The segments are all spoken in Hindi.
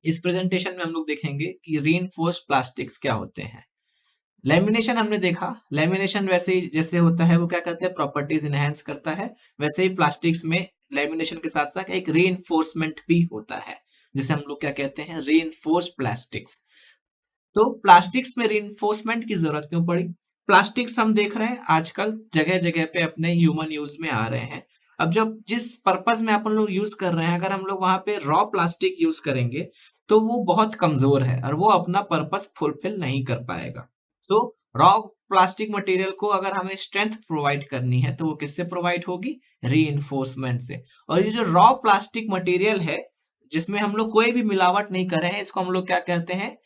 इस प्रेजेंटेशन में हम लोग देखेंगे कि रीइंफोर्स्ड प्लास्टिक्स क्या होते हैं। लेमिनेशन हमने देखा, लेमिनेशन वैसे ही जैसे होता है वो क्या करते हैं, प्रॉपर्टीज इनहेंस करता है, वैसे ही प्लास्टिक्स में लेमिनेशन के साथ साथ एक रीइंफोर्समेंट भी होता है, जिसे हम लोग क्या कहते हैं, रीइंफोर्स्ड प्लास्टिक्स। तो प्लास्टिक्स में रीइंफोर्समेंट की जरूरत क्यों पड़ी? प्लास्टिक्स हम देख रहे हैं आजकल जगह जगह पे अपने ह्यूमन यूज में आ रहे हैं। अब जब जिस पर्पस में अपन लोग यूज कर रहे हैं, अगर हम लोग वहां पे रॉ प्लास्टिक यूज करेंगे तो वो बहुत कमजोर है और वो अपना पर्पस फुलफिल नहीं कर पाएगा। तो रॉ प्लास्टिक मटेरियल को अगर हमें स्ट्रेंथ प्रोवाइड करनी है तो वो किससे प्रोवाइड होगी? रीइंफोर्समेंट से। और ये जो रॉ प्लास्टिक मटेरियल है जिसमें हम लोग कोई भी मिलावट नहीं कर रहे हैं, इसको हम लोग क्या कहते हैं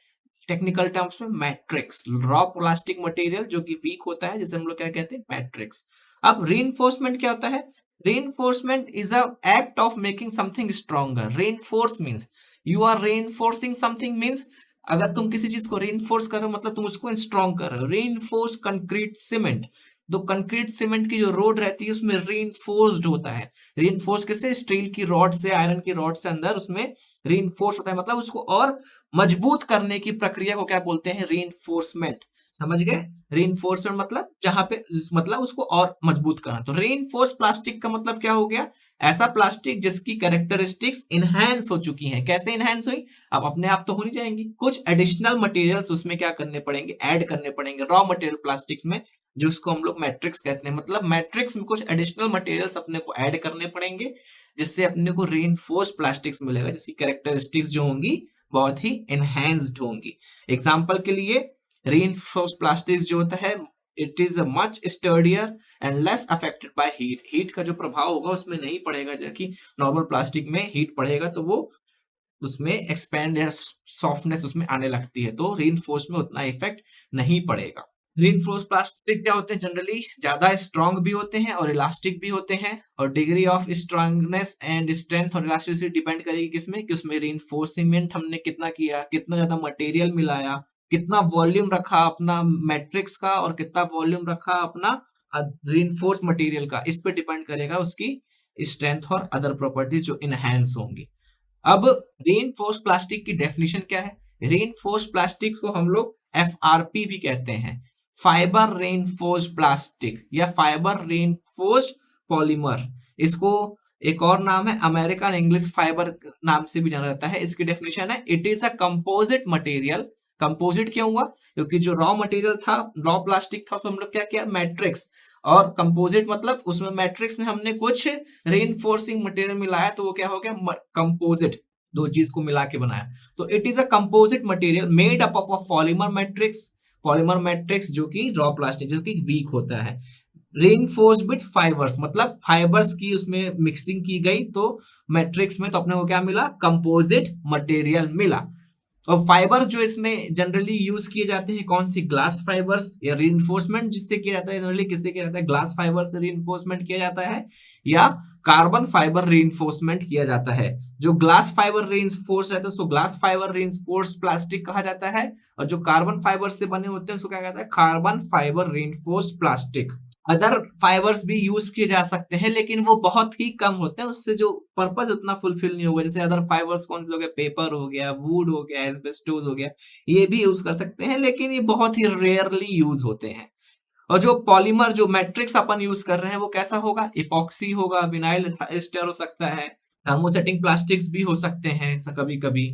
टेक्निकल टर्म्स में? मैट्रिक्स। रॉ प्लास्टिक मटेरियल जो कि वीक होता है जिसे हम लोग क्या कहते हैं? मैट्रिक्स। अब रीइंफोर्समेंट क्या होता है? Reinforcement is a act of making something stronger. Reinforce means you are reinforcing something, means अगर तुम किसी चीज को रीइंफोर्स कर रहे हो मतलब तुम उसको स्ट्रॉन्ग कर रहे हो। रीइंफोर्स कंक्रीट सीमेंट, तो कंक्रीट सीमेंट की जो रोड रहती है उसमें रीइंफोर्स्ड होता है। रीइंफोर्स किससे? स्टील की रॉड से, आयरन की रॉड से अंदर उसमें रीइंफोर्स होता है, मतलब उसको और मजबूत करने की प्रक्रिया को क्या बोलते हैं? रीइंफोर्समेंट। समझ गए? रीइंफोर्समेंट मतलब जहां पे मतलब उसको और मजबूत करना। तो रीइंफोर्स प्लास्टिक का मतलब क्या हो गया? ऐसा प्लास्टिक जिसकी कैरेक्टरिस्टिक्स इनहैंस हो चुकी हैं। कैसे इनहैंस हुई? अब अपने आप तो हो नहीं जाएंगी, कुछ एडिशनल मटेरियल्स उसमें क्या करने पड़ेंगे? ऐड करने पड़ेंगे रॉ मटेरियल प्लास्टिक्स में, जिसको हम लोग मैट्रिक्स कहते हैं। मतलब मैट्रिक्स में कुछ एडिशनल मटेरियल्स अपने को ऐड करने पड़ेंगे जिससे अपने को रीइंफोर्स प्लास्टिक्स मिलेगा, जिसकी कैरेक्टरिस्टिक्स जो होंगी बहुत ही एनहेंस्ड होंगी। एग्जाम्पल के लिए रीइंफोर्स्ड प्लास्टिक्स जो होता है, it is much sturdier and less affected by heat. Heat का जो प्रभाव होगा उसमें नहीं पड़ेगा, जबकि नॉर्मल प्लास्टिक में हीट पड़ेगा तो वो उसमें एक्सपैंड या सॉफ्टनेस उसमें आने लगती है, तो रीइंफोर्स में उतना इफेक्ट नहीं पड़ेगा। रीइंफोर्स्ड प्लास्टिक क्या होते हैं? जनरली ज्यादा स्ट्रांग भी होते हैं और इलास्टिक भी होते हैं, और degree of strongness and strength और इलास्टिसिटी डिपेंड करेगी किसमें? कि उसमें रीइंफोर्समेंट हमने कितना किया, कितना ज्यादा मटेरियल मिलाया, कितना वॉल्यूम रखा अपना मैट्रिक्स का और कितना वॉल्यूम रखा अपना रीइंफोर्स मटेरियल का। इस पे डिपेंड करेगा उसकी स्ट्रेंथ और अदर प्रॉपर्टीज जो इनहेंस होंगी। अब रीइंफोर्स प्लास्टिक की डेफिनेशन क्या है? रीइंफोर्स प्लास्टिक को हम लोग एफआरपी भी कहते हैं, फाइबर रीइंफोर्स प्लास्टिक या फाइबर रीइंफोर्स पॉलीमर। इसको एक और नाम है अमेरिकन इंग्लिश फाइबर नाम से भी जाना जाता है। इसकी डेफिनेशन है, it is a composite material. Composite क्यों हुआ? क्योंकि जो रॉ मटेरियल था, रॉ प्लास्टिक था, उसको हम लोग क्या किया? मैट्रिक्स। और कंपोजिट मतलब उसमें मैट्रिक्स में हमने कुछ रीइंफोर्सिंग मटेरियल मिलाया तो वो क्या हो गया? कंपोजिट। दो चीज को मिला के बनाया। तो it is a composite material made up of a polymer matrix. Polymer matrix जो कि रॉ प्लास्टिक जो कि वीक होता है। रीइंफोर्स्ड विद फाइबर्स मतलब फाइबर्स की उसमें मिक्सिंग की गई तो मैट्रिक्स में, तो अपने को क्या मिला? कंपोजिट मटेरियल मिला। और फाइबर्स जो इसमें जनरली यूज किए जाते हैं कौन सी? Glass fibres. या रीइंफोर्समेंट जिससे किया जाता है जनरली किससे किया जाता है? ग्लास फाइबर से रीइंफोर्समेंट किया जाता है, या कार्बन फाइबर रीइंफोर्समेंट किया जाता है। जो ग्लास फाइबर रीइंफोर्स रहता है उसको ग्लास फाइबर रीइंफोर्स प्लास्टिक कहा जाता है, और जो कार्बन फाइबर से बने होते हैं उसको क्या कहता है? Carbon fibre reinforce plastic. Other fibres भी यूज किए जा सकते हैं लेकिन वो बहुत ही कम होते हैं, उससे जो पर्पस उतना फुलफिल नहीं होगा। जैसे अदर फाइबर्स कौन से हो गए? पेपर हो गया, वुड हो गया, एस्बेस्टोस हो गया, ये भी यूज कर सकते हैं लेकिन ये बहुत ही रेयरली यूज होते हैं। और जो पॉलीमर जो मैट्रिक्स अपन यूज कर रहे हैं वो कैसा होगा? इपॉक्सी होगा, विनाइल एस्टर हो सकता है, थर्मोसेटिंग प्लास्टिक्स भी हो सकते हैं कभी कभी।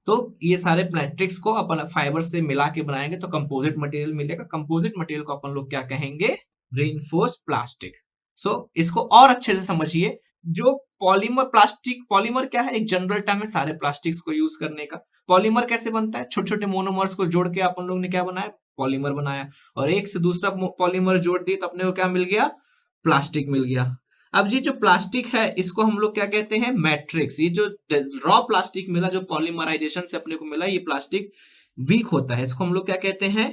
तो ये सारे मैट्रिक्स को अपन फाइबर से मिला के बनाएंगे तो कंपोजिट मटेरियल मिलेगा। कंपोजिट मटेरियल को अपन लोग क्या कहेंगे? Reinforce plastic. सो इसको और अच्छे से समझिए। जो पॉलीमर प्लास्टिक, पॉलीमर क्या है? एक जनरल टर्म है सारे प्लास्टिक्स को यूज करने का। पॉलीमर कैसे बनता है? छोटे छोटे मोनोमर्स को जोड़ के अपन लोग ने क्या बनाया? पॉलीमर बनाया। और एक से दूसरा पॉलीमर जोड़ दिए तो अपने को क्या मिल गया? प्लास्टिक मिल गया। अब ये जो प्लास्टिक है इसको हम लोग क्या कहते हैं? मैट्रिक्स। ये जो रॉ प्लास्टिक मिला जो पॉलीमराइजेशन से अपने को मिला, ये प्लास्टिक वीक होता है, इसको हम लोग क्या कहते हैं?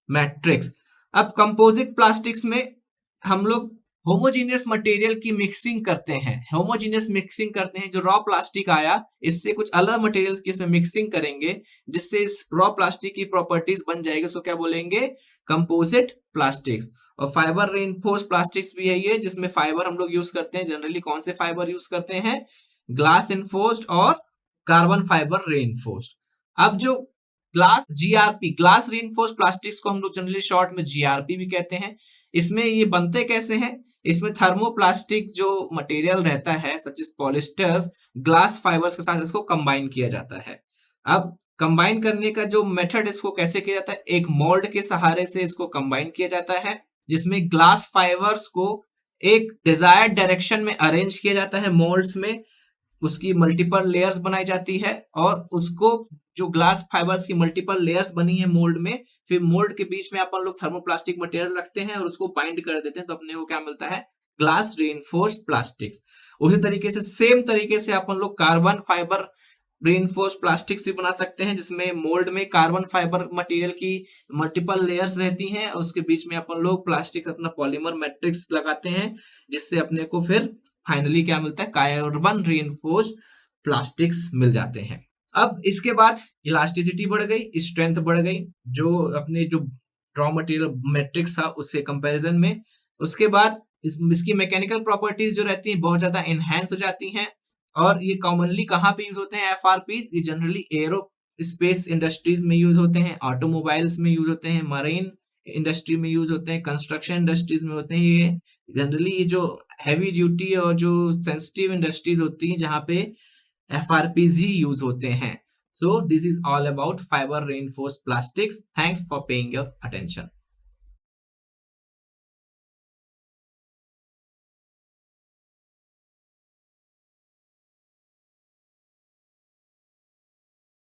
मैट्रिक्स। अब कंपोजिट प्लास्टिक्स में हम लोग होमोजीनियस मटेरियल की मिक्सिंग करते हैं। होमोजीनियस मिक्सिंग करते हैं, जो रॉ प्लास्टिक आया इससे कुछ अलग मटेरियल्स की इसमें मिक्सिंग करेंगे जिससे इस रॉ प्लास्टिक की प्रॉपर्टीज बन जाएगी, उसको क्या बोलेंगे? Composite plastics. और फाइबर रीइंफोर्स प्लास्टिक्स भी है ये, जिसमें फाइबर हम लोग यूज करते हैं। जनरली कौन से फाइबर यूज करते हैं? ग्लास इन्फोर्स्ड और कार्बन फाइबर रेनफोर्स्ड। अब जो glass GRP, glass reinforced plastics को हम लोग जनरली शॉर्ट में जीआरपी भी कहते हैं। इसमें ये बनते कैसे हैं? इसमें थर्मोप्लास्टिक जो मटेरियल रहता है such is polyesters, glass fibres के साथ इसको कंबाइन किया जाता है। अब कंबाइन करने का जो मेथड इसको कैसे किया जाता है, एक मोल्ड के सहारे से इसको कंबाइन किया जाता है, जिसमें ग्लास फाइबर्स को एक डिजायर्ड डायरेक्शन में अरेंज किया जाता है मोल्ड्स में, उसकी मल्टीपल लेयर्स बनाई जाती है और उसको जो ग्लास फाइबर्स की मल्टीपल लेयर्स बनी है मोल्ड में, फिर मोल्ड के बीच में अपन लोग थर्मोप्लास्टिक मटेरियल रखते हैं और उसको बाइंड कर देते हैं, तो अपने को क्या मिलता है? Glass reinforced plastics. उसी तरीके से सेम तरीके से अपन लोग कार्बन फाइबर रेनफोर्स्ड प्लास्टिक्स भी बना सकते हैं, जिसमें मोल्ड में कार्बन फाइबर मटेरियल की मल्टीपल लेयर्स रहती हैं और उसके बीच में अपन लोग प्लास्टिक अपना पॉलीमर मैट्रिक्स लगाते हैं, जिससे अपने को फिर फाइनली क्या मिलता है? कार्बन रेनफोर्स्ड प्लास्टिक्स मिल जाते हैं। अब इसके बाद इलास्टिसिटी बढ़ गई, स्ट्रेंथ बढ़ गई, जो अपने जो रॉ मटेरियल मैट्रिक्स था उससे कंपैरिजन में। उसके बाद इसकी मैकेनिकल प्रॉपर्टीज जो रहती हैं बहुत ज्यादा एनहांस हो जाती हैं। और ये कॉमनली कहाँ पे यूज होते हैं एफआरपीज? ये जनरली एरो स्पेस इंडस्ट्रीज में यूज होते हैं, ऑटोमोबाइल्स में यूज होते हैं, मरीन इंडस्ट्री में यूज होते हैं, कंस्ट्रक्शन इंडस्ट्रीज में होते हैं। ये जनरली ये जो हैवी ड्यूटी और जो सेंसिटिव इंडस्ट्रीज होती हैं जहाँ पे एफआरपीज ही यूज होते हैं। So this is all about fiber reinforced plastics. Thanks for paying your attention.